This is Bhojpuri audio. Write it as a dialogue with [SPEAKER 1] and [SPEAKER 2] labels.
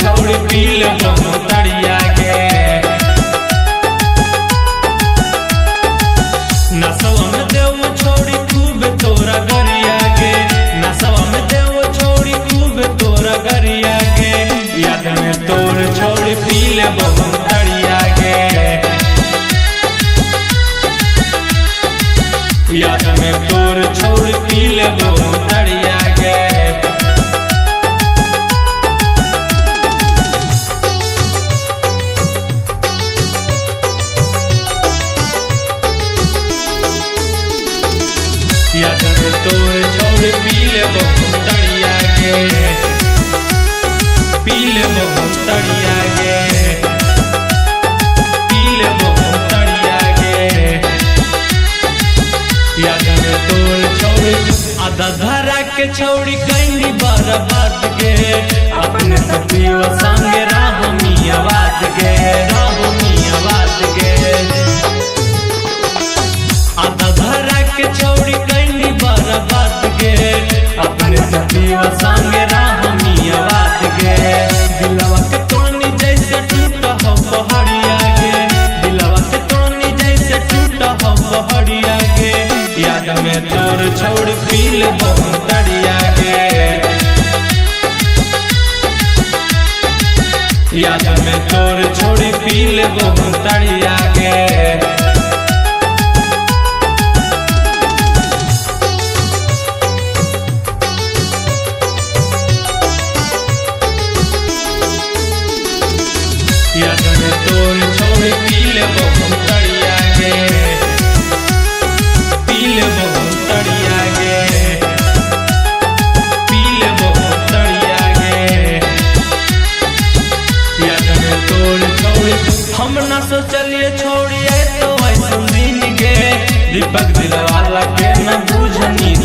[SPEAKER 1] छोड़ पी ले तड़िया के नसवा में देव छोड़ी खूब तोरा गरिया के नसवा में देव छोड़ी खूब तोरा गरिया के याद में तोर छोड़ पी ले तड़िया के याद में तोर छोड़ पी ले तड़िया के याद में तोर छोड़ पी ले तड़िया के पी ले तड़िया के पी ले तड़िया के याद में तोर छोड़ आधा धरा के छोड़ी कैली बर्बाद के अपने सखियों संगे राह मियावाद के आधा धरा के छोड़ी कैली बर्बाद के अपने सखियों संगे राह मियावाद के दिलवा के तोनी जैसे टूटा हो पहाड़िया के दिलवा के तोनी जैसे टूटा हो पहाड़िया के याद में तोर छोड़ पी ले तड़िया के याद में तोर छोड़ पी ले तड़िया के याद में तोर छोड़ पी ले तड़िया के पी ले तड़िया के पी ले तड़िया के याद में तोर छोड़ हम ना सोचलिए छोड़िए तो ऐसा दिन के दीपक दिलवाला के न बुझनी